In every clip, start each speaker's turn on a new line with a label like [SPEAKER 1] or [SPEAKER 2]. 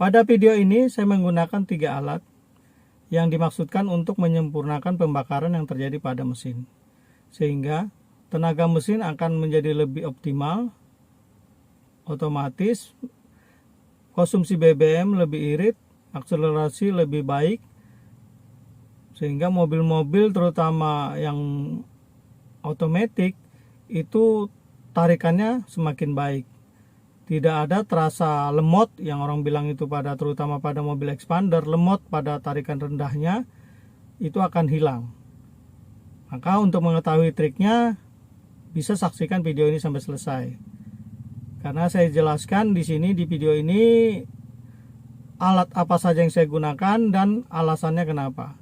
[SPEAKER 1] Pada video ini saya menggunakan 3 alat yang dimaksudkan untuk menyempurnakan pembakaran yang terjadi pada mesin, sehingga tenaga mesin akan menjadi lebih optimal, otomatis konsumsi BBM lebih irit, akselerasi lebih baik, sehingga mobil-mobil terutama yang otomatis itu tarikannya semakin baik. Tidak ada terasa lemot yang orang bilang itu terutama pada mobil expander, lemot pada tarikan rendahnya itu akan hilang. Maka untuk mengetahui triknya bisa saksikan video ini sampai selesai. Karena saya jelaskan di sini di video ini alat apa saja yang saya gunakan dan alasannya kenapa.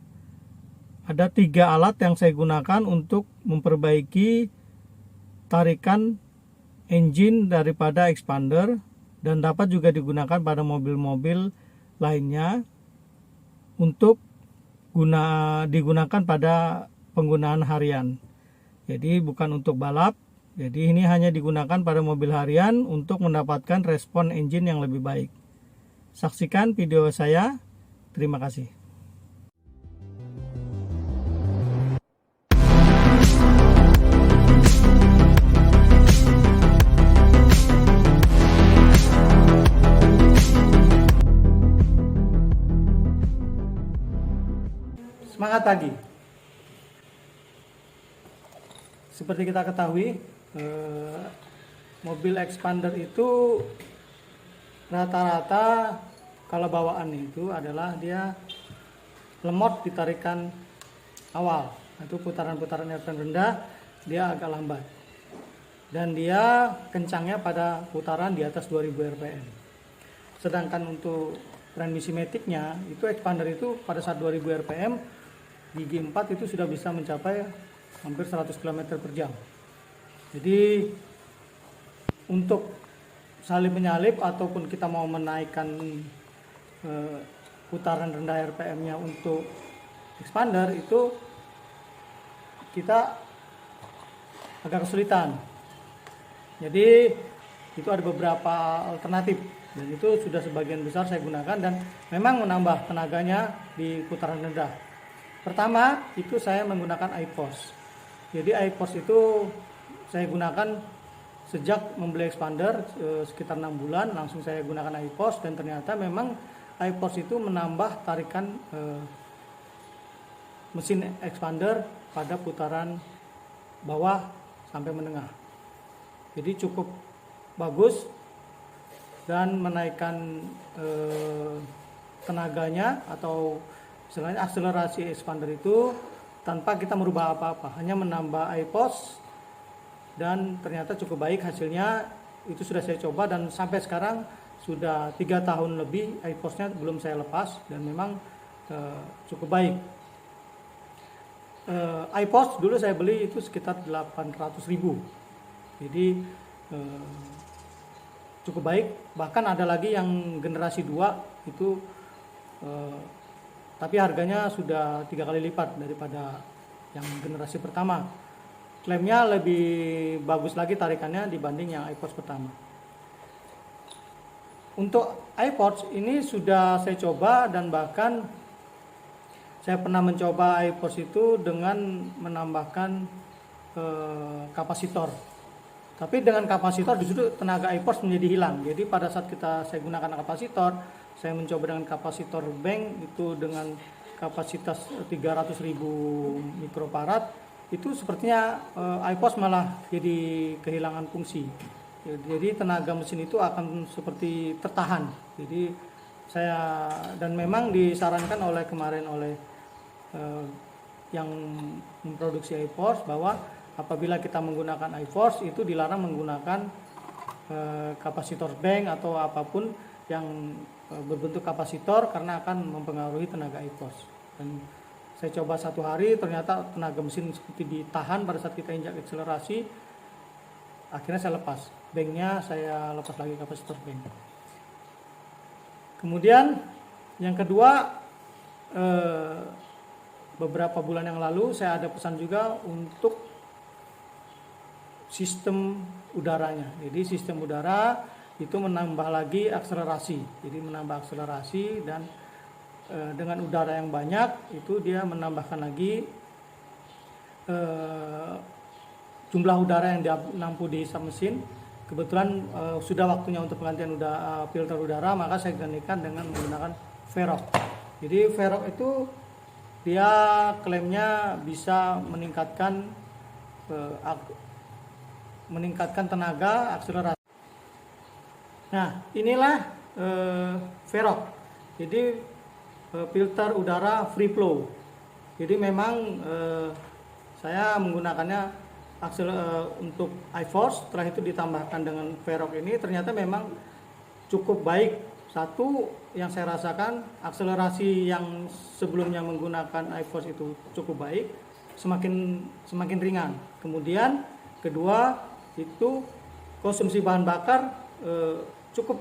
[SPEAKER 1] Ada 3 alat yang saya gunakan untuk memperbaiki tarikan engine daripada expander, dan dapat juga digunakan pada mobil-mobil lainnya untuk digunakan pada penggunaan harian. Jadi bukan untuk balap, jadi ini hanya digunakan pada mobil harian untuk mendapatkan respon engine yang lebih baik. Saksikan video saya. Terima kasih. Semangat pagi. Seperti kita ketahui, mobil expander itu rata-rata kalau bawaan itu adalah dia lemot di tarikan awal, itu putaran-putaran RPM rendah dia agak lambat, dan dia kencangnya pada putaran di atas 2000 rpm. Sedangkan untuk transmisi maticnya itu expander itu pada saat 2000 rpm gigi 4 itu sudah bisa mencapai hampir 100 km per jam. Jadi untuk salip menyalip ataupun kita mau menaikkan putaran rendah RPM-nya untuk expander itu kita agak kesulitan. Jadi itu ada beberapa alternatif, dan itu sudah sebagian besar saya gunakan dan memang menambah tenaganya di putaran rendah. Pertama itu saya menggunakan iPorse. Jadi iPorse itu saya gunakan sejak membeli expander sekitar 6 bulan, langsung saya gunakan iPorse, dan ternyata memang iPorse itu menambah tarikan mesin expander pada putaran bawah sampai menengah. Jadi cukup bagus dan menaikkan tenaganya atau istilahnya akselerasi expander itu tanpa kita merubah apa-apa, hanya menambah iPorse, dan ternyata cukup baik hasilnya. Itu sudah saya coba dan sampai sekarang sudah 3 tahun lebih iPorse-nya belum saya lepas, dan memang cukup baik. iPorse dulu saya beli itu sekitar 800.000, jadi cukup baik. Bahkan ada lagi yang generasi 2 itu tapi harganya sudah 3 kali lipat daripada yang generasi pertama. Klaimnya lebih bagus lagi tarikannya dibanding yang iPorse pertama. Untuk iPorse ini sudah saya coba, dan bahkan saya pernah mencoba iPorse itu dengan menambahkan kapasitor. Tapi dengan kapasitor justru tenaga iPorse menjadi hilang. Jadi pada saat saya gunakan kapasitor, saya mencoba dengan kapasitor bank itu dengan kapasitas 300.000 mikrofarad, itu sepertinya iPorse malah jadi kehilangan fungsi. Jadi tenaga mesin itu akan seperti tertahan. Jadi dan memang disarankan kemarin oleh yang memproduksi iPorse bahwa apabila kita menggunakan iPorse itu dilarang menggunakan kapasitor bank atau apapun yang berbentuk kapasitor, karena akan mempengaruhi tenaga iPorse. Dan saya coba 1 hari, ternyata tenaga mesin seperti ditahan pada saat kita injak akselerasi. Akhirnya saya lepas banknya, saya lepas lagi kapasitor bank. Kemudian yang kedua, beberapa bulan yang lalu saya ada pesan juga untuk sistem udaranya. Jadi sistem udara itu menambah lagi akselerasi. Jadi menambah akselerasi dan dengan udara yang banyak itu dia menambahkan lagi jumlah udara yang dinampung di submesin. Kebetulan sudah waktunya untuk penggantian filter udara, maka saya gantikan dengan menggunakan Varroc. Jadi Varroc itu dia klaimnya bisa meningkatkan tenaga akselerasi. Nah, inilah Varroc. Jadi filter udara free flow. Jadi memang saya menggunakannya untuk iForce, setelah itu ditambahkan dengan Varroc ini, ternyata memang cukup baik. Satu yang saya rasakan, akselerasi yang sebelumnya menggunakan iForce itu cukup baik, semakin ringan. Kemudian kedua itu konsumsi bahan bakar cukup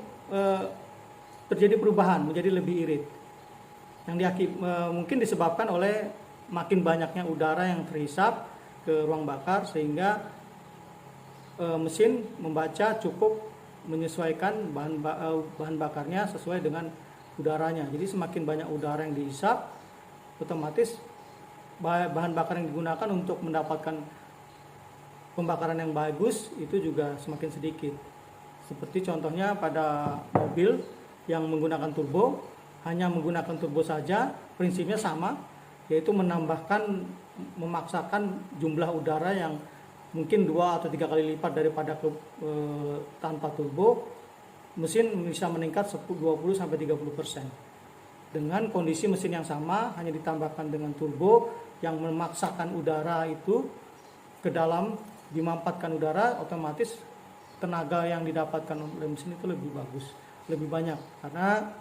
[SPEAKER 1] terjadi perubahan menjadi lebih irit, yang mungkin disebabkan oleh makin banyaknya udara yang terhisap ke ruang bakar, sehingga mesin membaca cukup menyesuaikan bahan bakarnya sesuai dengan udaranya. Jadi semakin banyak udara yang dihisap, otomatis bahan bakar yang digunakan untuk mendapatkan pembakaran yang bagus itu juga semakin sedikit. Seperti contohnya pada mobil yang menggunakan turbo, hanya menggunakan turbo saja, prinsipnya sama, yaitu memaksakan jumlah udara yang mungkin 2 atau 3 kali lipat daripada tanpa turbo. Mesin bisa meningkat 20-30%. Dengan kondisi mesin yang sama, hanya ditambahkan dengan turbo yang memaksakan udara itu ke dalam, dimampatkan udara, otomatis tenaga yang didapatkan oleh mesin itu lebih bagus, lebih banyak. Karena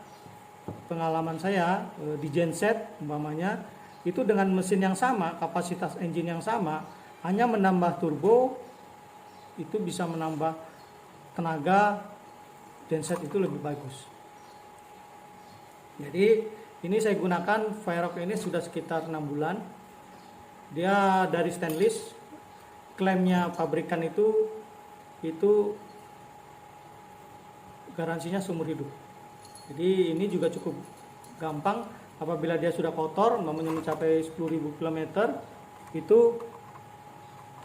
[SPEAKER 1] pengalaman saya di genset umpamanya, itu dengan mesin yang sama, kapasitas engine yang sama, hanya menambah turbo itu bisa menambah tenaga genset itu lebih bagus. Jadi ini saya gunakan Varroc ini sudah sekitar 6 bulan. Dia dari stainless, klaimnya pabrikan itu garansinya seumur hidup. Jadi ini juga cukup gampang. Apabila dia sudah kotor, mencapai 10.000 km, itu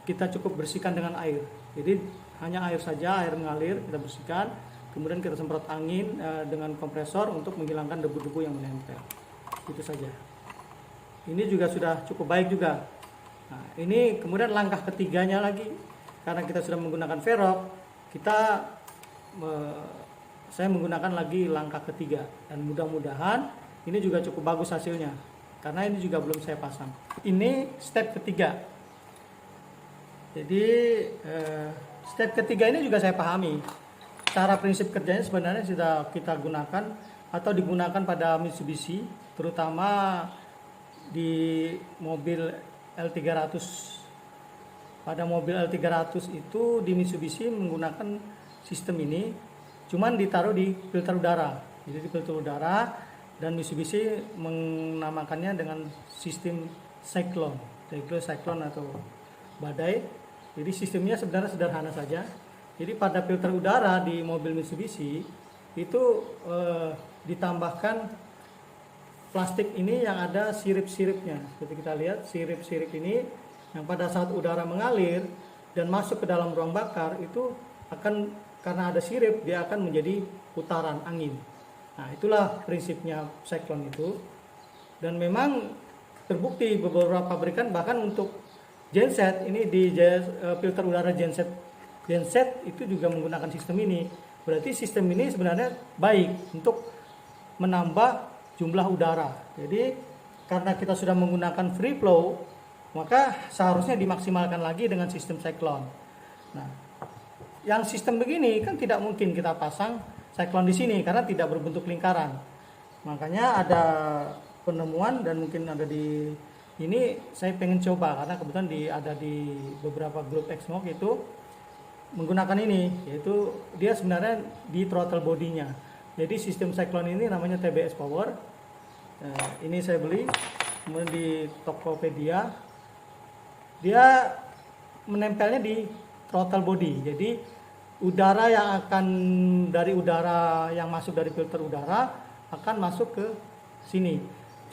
[SPEAKER 1] kita cukup bersihkan dengan air. Jadi hanya air saja, air mengalir, kita bersihkan. Kemudian kita semprot angin dengan kompresor untuk menghilangkan debu-debu yang menempel. Itu saja. Ini juga sudah cukup baik juga. Nah, ini kemudian langkah ketiganya lagi, karena kita sudah menggunakan Varroc, saya menggunakan lagi langkah ketiga, dan mudah-mudahan ini juga cukup bagus hasilnya, karena ini juga belum saya pasang. Ini step ketiga. Jadi step ketiga ini juga saya pahami. Cara prinsip kerjanya sebenarnya sudah kita gunakan atau digunakan pada Mitsubishi, terutama di mobil L300. Pada mobil L300 itu di Mitsubishi menggunakan sistem ini, cuman ditaruh di filter udara. Jadi di filter udara, dan Mitsubishi menamakannya dengan sistem cyclone atau badai. Jadi sistemnya sebenarnya sederhana saja. Jadi pada filter udara di mobil Mitsubishi itu ditambahkan plastik ini yang ada sirip-siripnya. Seperti kita lihat, sirip-sirip ini yang pada saat udara mengalir dan masuk ke dalam ruang bakar itu akan, karena ada sirip, dia akan menjadi putaran angin. Nah, itulah prinsipnya cyclone itu. Dan memang terbukti beberapa pabrikan, bahkan untuk genset ini, di filter udara genset itu juga menggunakan sistem ini. Berarti sistem ini sebenarnya baik untuk menambah jumlah udara. Jadi karena kita sudah menggunakan free flow, maka seharusnya dimaksimalkan lagi dengan sistem cyclone. Nah, yang sistem begini kan tidak mungkin kita pasang cyclone di sini karena tidak berbentuk lingkaran. Makanya ada penemuan, dan mungkin ada di ini saya pengen coba, karena kebetulan ada di beberapa grup Exmog itu menggunakan ini, yaitu dia sebenarnya di throttle bodinya. Jadi sistem cyclone ini namanya TBS Power. Ini saya beli kemudian di Tokopedia. Dia menempelnya di throttle body. Jadi udara yang akan dari udara yang masuk dari filter udara akan masuk ke sini.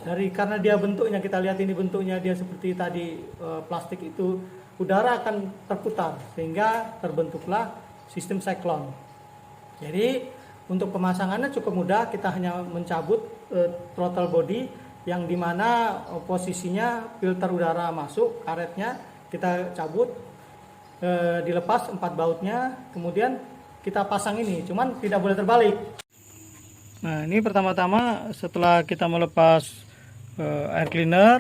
[SPEAKER 1] Karena dia bentuknya, kita lihat ini bentuknya dia seperti tadi plastik itu, udara akan terputar sehingga terbentuklah sistem siklon. Jadi untuk pemasangannya cukup mudah, kita hanya mencabut throttle body yang dimana posisinya filter udara masuk, karetnya kita cabut, dilepas 4 bautnya, kemudian kita pasang ini, cuman tidak boleh terbalik. Nah, ini pertama-tama setelah kita melepas air cleaner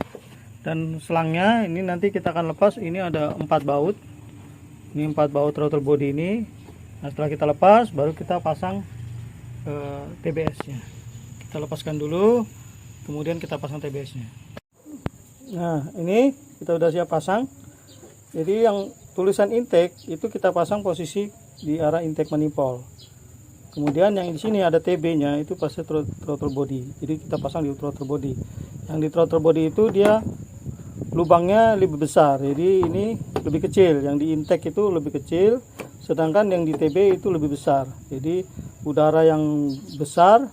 [SPEAKER 1] dan selangnya, ini nanti kita akan lepas. Ini ada 4 baut, ini 4 baut throttle body ini. Nah, setelah kita lepas baru kita pasang TBS nya. Kita lepaskan dulu, kemudian kita pasang TBS nya. Nah, ini kita udah siap pasang. Jadi yang tulisan intake itu kita pasang posisi di arah intake manifold. Kemudian yang di sini ada TB-nya itu pasti throttle body. Jadi kita pasang di throttle body. Yang di throttle body itu dia lubangnya lebih besar. Jadi ini lebih kecil. Yang di intake itu lebih kecil, sedangkan yang di TB itu lebih besar. Jadi udara yang besar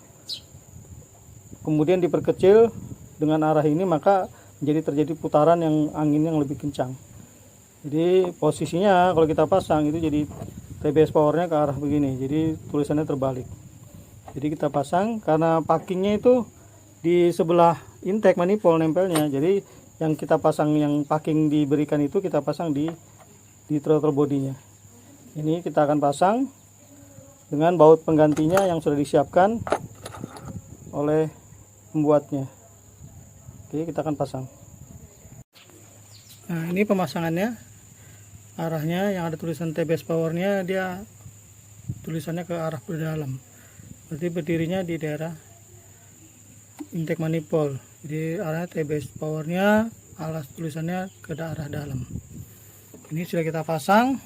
[SPEAKER 1] kemudian diperkecil dengan arah ini, maka terjadi putaran yang angin yang lebih kencang. Jadi posisinya kalau kita pasang itu jadi TBS powernya ke arah begini, jadi tulisannya terbalik. Jadi kita pasang, karena packingnya itu di sebelah intake manifold nempelnya, jadi yang kita pasang, yang packing diberikan itu kita pasang di throttle bodinya. Ini kita akan pasang dengan baut penggantinya yang sudah disiapkan oleh pembuatnya. Oke, kita akan pasang. Nah, ini pemasangannya. Arahnya yang ada tulisan TBS powernya, dia tulisannya ke arah ke dalam, berarti berdirinya di daerah intake manifold. Jadi arahnya TBS powernya, alas tulisannya ke arah dalam. Ini sudah kita pasang,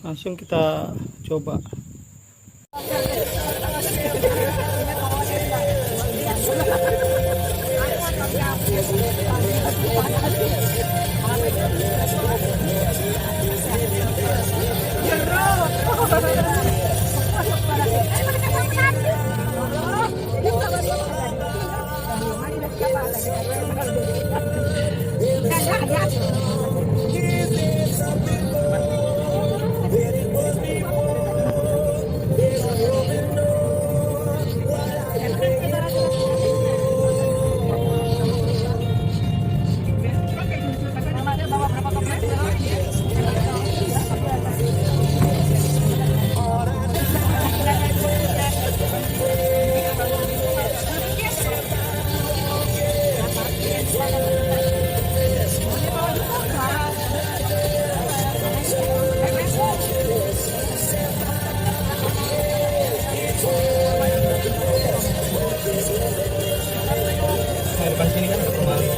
[SPEAKER 1] langsung kita coba. Depan sini kan ada pemali.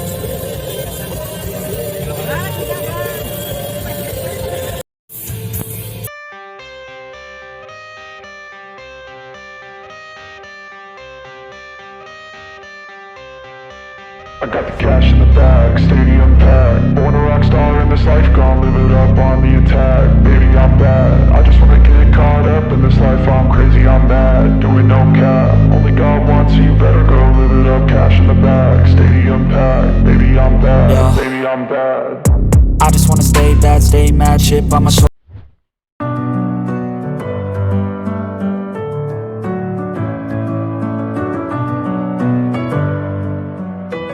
[SPEAKER 2] I got the cash in the bag, stadium packed. Born a rock star in this life, gonna live it up on the attack. Baby, I'm bad, I just wanna get caught up in this life. I'm crazy, I'm mad, doing no cap. Only God wants, so you better go live it up. Cash in the bag, stadium packed. Baby, I'm bad, baby, I'm bad.
[SPEAKER 3] I just wanna stay bad, stay mad, chip on my shoulder.